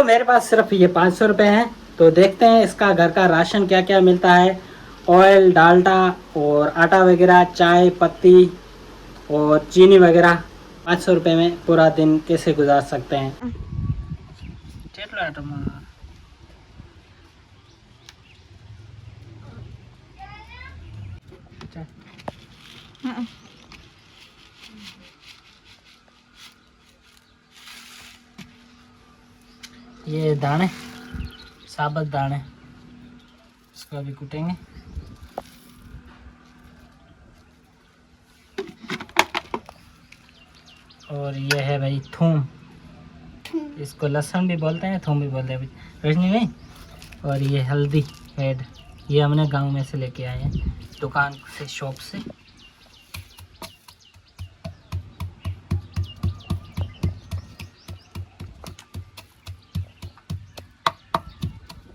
तो मेरे पास सिर्फ ये 500 रुपये हैं। तो देखते हैं इसका घर का राशन क्या क्या मिलता है। ऑयल, डालडा और आटा वगैरह, चाय पत्ती और चीनी वगैरह। 500 रुपये में पूरा दिन कैसे गुजार सकते हैं। ये दाने, साबुत दाने, इसको अभी कूटेंगे। और ये है भाई थूम, इसको लहसुन भी बोलते हैं, थूम भी बोलते हैं रजनी भाई। और ये हल्दी रेड, ये हमने गांव में से लेके आए हैं, दुकान से, शॉप से।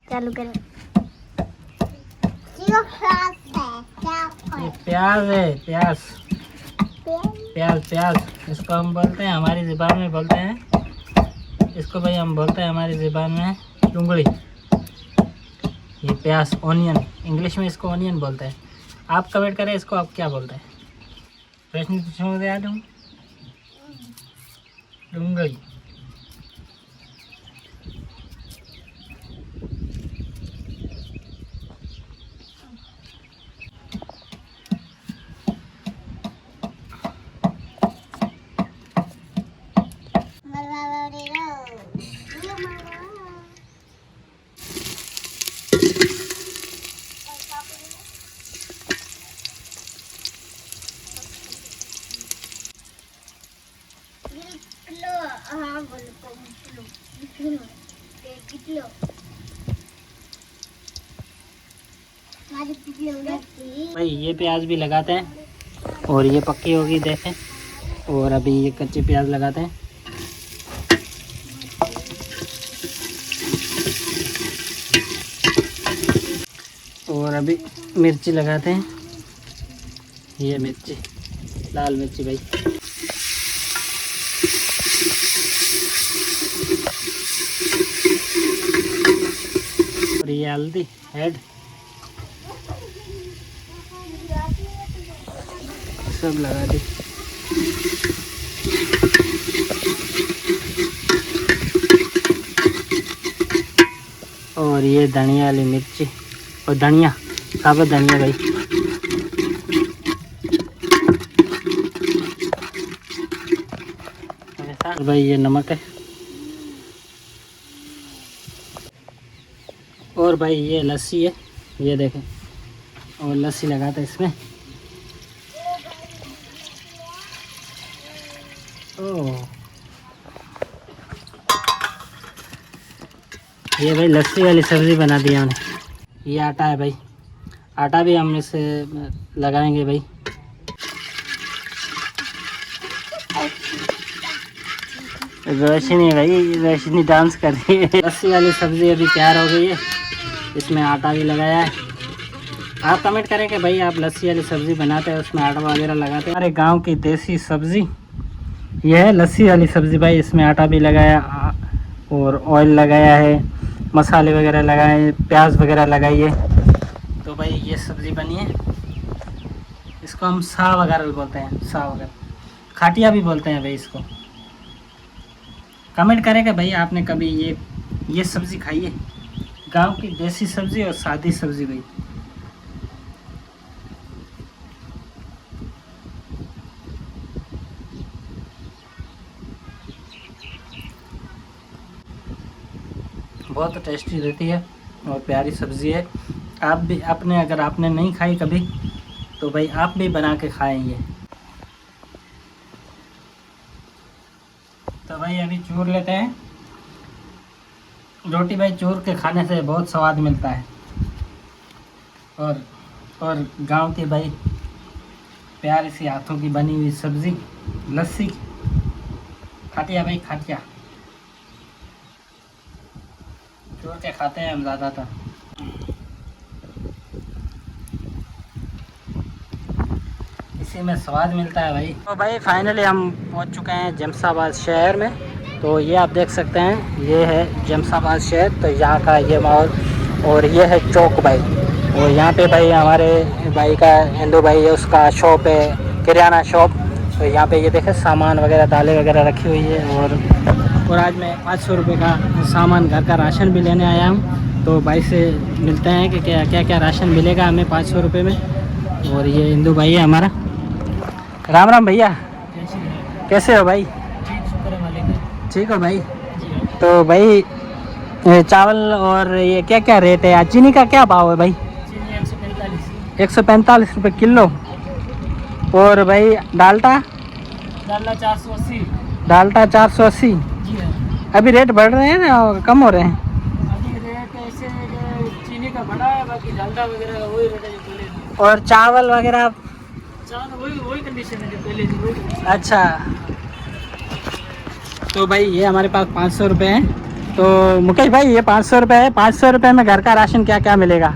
चालू करें। ये प्याज है, प्याज प्याज प्याज इसको हम बोलते हैं, हमारी ज़ुबान में बोलते हैं इसको भाई, हम बोलते हैं हमारी ज़ुबान में डुंगली। ये प्याज, ऑनियन, इंग्लिश में इसको ऑनियन बोलते हैं। आप कमेंट करें इसको आप क्या बोलते हैं। प्रश्न पूछूंगा याद हूँ, डुंगली। भाई ये प्याज भी लगाते हैं और ये पक्की होगी देखें। और अभी ये कच्चे प्याज लगाते हैं। और अभी मिर्ची लगाते हैं, ये मिर्ची, लाल मिर्ची भाई। और ये हल्दी हेड, सब लगा दी। और ये धनिया वाली मिर्ची और धनिया, साबुत धनिया भाई। और भाई ये नमक है। और भाई ये लस्सी है, ये देखें। और लस्सी लगाते हैं इसमें। ओह, ये भाई लस्सी वाली सब्ज़ी बना दी हमने। ये आटा है भाई, आटा भी हम इसे लगाएंगे भाई। रोशनी भाई, रोशनी डांस कर रही है। लस्सी वाली सब्ज़ी अभी तैयार हो गई है, इसमें आटा भी लगाया है। आप कमेंट करें कि भाई आप लस्सी वाली सब्ज़ी बनाते हैं उसमें आटा वगैरह लगाते हैं। हमारे गांव की देसी सब्ज़ी यह है लस्सी वाली सब्ज़ी भाई। इसमें आटा भी लगाया और ऑयल लगाया है, मसाले वगैरह लगाए, प्याज वगैरह लगाई है। तो भाई ये सब्ज़ी बनी है। इसको हम सा वगैरह बोलते हैं, सा वगैरह, खाटिया भी बोलते हैं भाई इसको। कमेंट करें कि भाई आपने कभी ये सब्ज़ी खाई है, गांव की देसी सब्ज़ी और सादी सब्ज़ी भाई। बहुत टेस्टी रहती है और प्यारी सब्ज़ी है। आप भी आपने, अगर आपने नहीं खाई कभी तो भाई आप भी बना के खाएंगे। तो भाई अभी चूर लेते हैं रोटी भाई। चूर के खाने से बहुत स्वाद मिलता है। और गांव की भाई प्यारी सी हाथों की बनी हुई सब्ज़ी, लस्सी, खाटिया भाई, खाटिया चूर के खाते हैं हम ज़्यादातर। इसी में स्वाद मिलता है भाई। तो भाई फाइनली हम पहुंच चुके हैं जमशाबाद शहर में। तो ये आप देख सकते हैं, ये है जमशाबाद शहर, तो यहाँ का ये माहौल। और ये है चौक भाई, और यहाँ पे भाई हमारे भाई का, हिंदू भाई है, उसका शॉप है, किराना शॉप। तो यहाँ पे ये देखे सामान वगैरह, दालें वगैरह रखी हुई है। और आज मैं 500 रुपये का सामान, घर का राशन भी लेने आया हूँ। तो भाई से मिलते हैं कि क्या क्या क्या राशन मिलेगा हमें 500 रुपये में। और ये हिंदू भाई है हमारा। राम राम भैया, कैसे हो भाई? ठीक हो भाई? तो भाई चावल और ये क्या क्या रेट है? आज चीनी का क्या भाव है भाई? 145 रुपये किलो। और भाई डालटा? डालना 480। डालटा 480। जी हाँ। अभी रेट बढ़ रहे हैं ना और कम हो रहे हैं? अभी रेट ऐसे चीनी का बढ़ा है, बाकी डालडा वगैरह का वही रेट है जो पहले थी। और चावल वगैरह? चावल वही कंडीशन है जो पहले थी वही। अच्छा, तो भाई ये हमारे पास 500 रुपये हैं। तो मुकेश भाई ये 500 रुपये है, 500 रुपये में घर का राशन क्या क्या मिलेगा?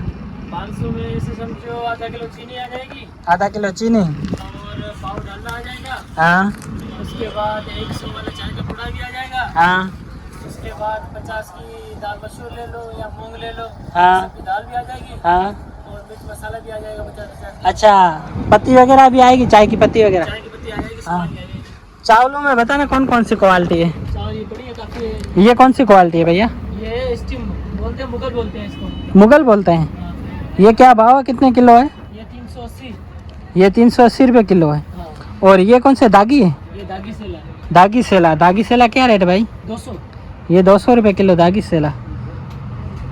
500 में ऐसे समझो आधा किलो चीनी आ जाएगी, आधा किलो चीनी, और पाव डालना आ जाएगा। हाँ। उसके बाद 100 वाला चाय का पुड़ा भी आ जाएगा। हाँ। उसके बाद 50 की दाल मसूर ले लो या मूंग ले लो, हाँ। सबकी दाल भी आ जाएगी। हाँ। और मिर्च मसाला भी आ जाएगा 50। अच्छा, पत्ती वगैरह भी आएगी, चाय की पत्ती वगैरह? चाय की पत्ती आ जाएगी, हाँ। सामान भी आ जाएगी। चावलों में बताना कौन कौन सी क्वालिटी है? चावल ये बढ़िया काफ़ी है। ये कौन सी क्वालिटी है भैया? ये स्टीम बोलते हैं, मुगल बोलते हैं इसको। मुगल बोलते हैं। हाँ। ये क्या भाव है, कितने किलो है? ये 380। ये 380 रुपये किलो है। हाँ। और ये कौन से दागी है? ये दागी सेला है। दागी सेला? दागी सेला क्या रेट है भाई? 200। ये 200 रुपये किलो दागी सेला।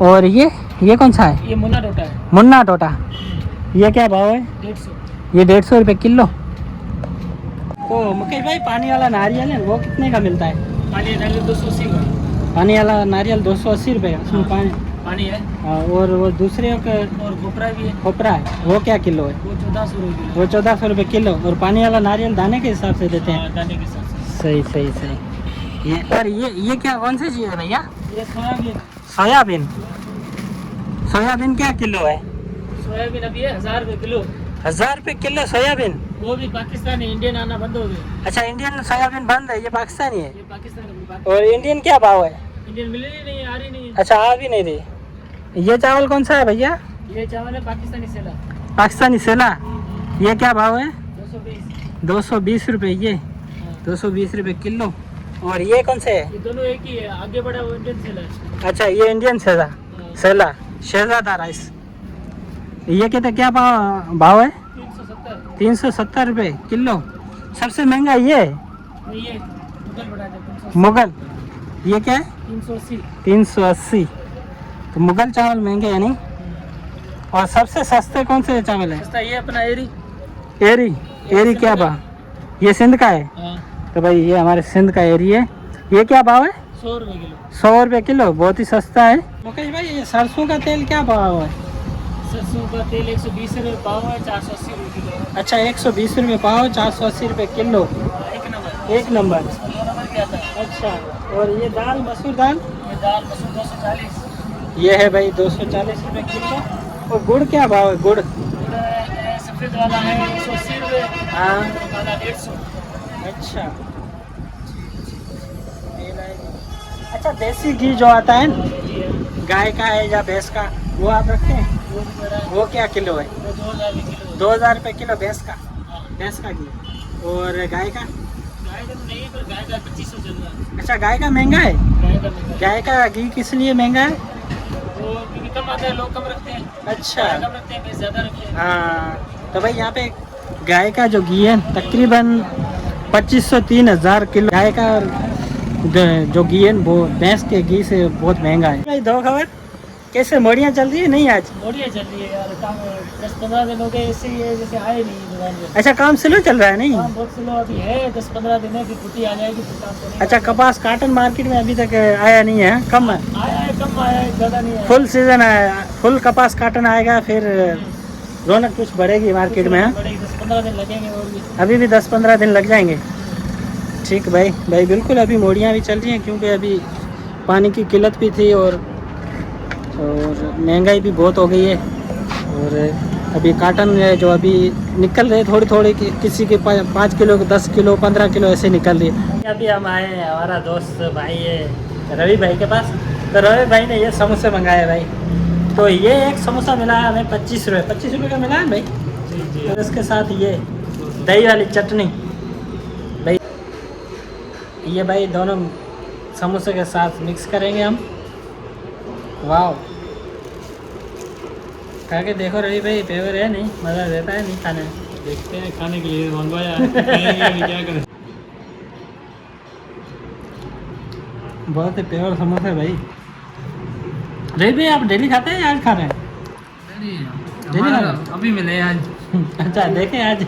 और ये कौन सा है? ये मुन्ना टोटा है। मुन्ना टोटा, ये क्या भाव है? 150। ये 150 रुपये किलो। तो मुकेश भाई पानी वाला नारियल है वो कितने का मिलता है? पानी डाले 280 का। पानी वाला नारियल 280 रुपये का, उसमें पानी? पानी है। हाँ, और वो दूसरे का और खोपरा भी है, खोपरा है, वो क्या किलो है? वो 1400 रुपये। वो 1400 रुपये किलो। और पानी वाला नारियल दाने के हिसाब से देते हैं? दाने के साथ। सही सही सही। ये और ये क्या कौन सी चीज़ है भैया? ये सोयाबीन। सोयाबीन? सोयाबीन क्या किलो है? सोयाबीन अभी है 1000 रुपये किलो। 1000 रुपये किलो सोयाबीन? वो भी पाकिस्तानी, इंडियन आना बंद हो गए। अच्छा, इंडियन सोयाबीन बंद है, ये पाकिस्तानी है? ये पाकिस्तानी। और इंडियन क्या भाव है? इंडियन मिल ही नहीं, आ रही नहीं। अच्छा, आ भी नहीं रही। ये चावल कौन सा है भैया? ये चावल है पाकिस्तानी सेला। पाकिस्तानी सेला? ये क्या भाव है? 220। 220 रुपये। ये 220 रुपये किलो। और ये कौन से है? ये दोनों एक ही है, आगे बढ़ा वो इंडियन सेला है। अच्छा, ये इंडियन सेला, सेला शहजादा राइस। ये क्या भाव है? 370। 370 रुपये किलो। सबसे महंगा ये है? नहीं, ये मुगल बढ़ा है 380। मुगल? ये क्या है? 380। 380। तो मुगल चावल महंगे है नहीं? और सबसे सस्ते कौन से चावल है? सस्ता ये अपना एरी। एरी? एरी क्या भाव? ये सिंध का है? हाँ। तो भाई ये हमारे सिंध का एरी है। ये क्या भाव है? 100 रुपये किलो। 100 रुपये किलो, बहुत ही सस्ता है। मुकेश भाई ये सरसों का तेल क्या भाव है? सरसों का तेल 120 रुपये पाव है, 480 रुपये किलो। अच्छा, 120 रुपये पाव, 480 रुपये किलो। एक नंबर। एक नंबर। 2 नंबर क्या था? अच्छा, और ये दाल, मसूर दाल? ये दाल मसूर 240। ये है भाई 240 रुपये किलो। और गुड़ क्या भाव है? गुड़? सफ़ेद वाला है 180 रुपये। हाँ। वाला 150। अच्छा। अच्छा, देसी घी जो आता है ना, गाय का है या भैंस का, वो आप रखते हैं? वो भी मेरा वो क्या किलो है? 2000 किलो। 2000 रुपये किलो भैंस का? हाँ। भैंस का घी। और गाय का? गाय का तो नहीं, पर गाय का 2500 चल रहा है। अच्छा, गाय का महंगा है? गाय का महंगा है। गाय का घी किस लिए महंगा है? वो क्योंकि कम आता है, लोग कम रखते हैं। अच्छा। गाय कम रखते हैं, भैंस ज़्यादा रखते हैं। हाँ, तो भाई यहाँ पे गाय का जो घी है तकरीबन 2500-3000 किलो गाय का। और जो घी है वो भैंस के घी से बहुत महंगा है। भाई दो खबर, कैसे मोड़ियाँ चल रही है नहीं आज? बढ़िया चल रही है यार, काम 10-15 दिन हो गए ऐसे ही है, जैसे आए नहीं दुकान पे। अच्छा, काम स्लो चल रहा है नहीं? काम बहुत स्लो अभी है, 10-15 दिन है कि छुट्टी आ जाएगी फिर काम करेंगे। अच्छा, कपास काटन मार्केट में अभी तक आया नहीं है, कम है? आया है, कम आया है, ज़्यादा नहीं आया। फुल सीजन है, फुल कपास काटन आएगा फिर रौनक कुछ बढ़ेगी मार्केट में। हाँ? 10-15 दिन लगेंगे और भी। अभी भी 10-15 दिन लग जाएंगे। ठीक भाई बिल्कुल। अभी मोड़ियाँ भी चल रही हैं क्योंकि अभी पानी की किल्लत भी थी और महंगाई भी बहुत हो गई है। और अभी कार्टन है जो अभी निकल रहे थोड़ी थोड़ी, किसी के 5 किलो 10 किलो 15 किलो ऐसे निकल रही है। अभी हम आए हैं हमारा दोस्त भाई है रवि भाई के पास, तो रवि भाई ने ये समोसे मंगाए भाई। तो ये एक समोसा मिला है हमें 25 रुपये का मिला है भाई। जी तो इसके साथ ये दही वाली चटनी भाई, ये भाई दोनों समोसे के साथ मिक्स करेंगे हम। वाह, खा के देखो रवि भाई, फेवर है नहीं, मज़ा देता है नहीं खाने में? देखते हैं, खाने के लिए मंगवाया क्या करें। बहुत ही प्योर समोसा है भाई। रवि भाई आप डेली खाते हैं या आज खा रहे हैं? हमारा अभी मिले आज। अच्छा देखें आज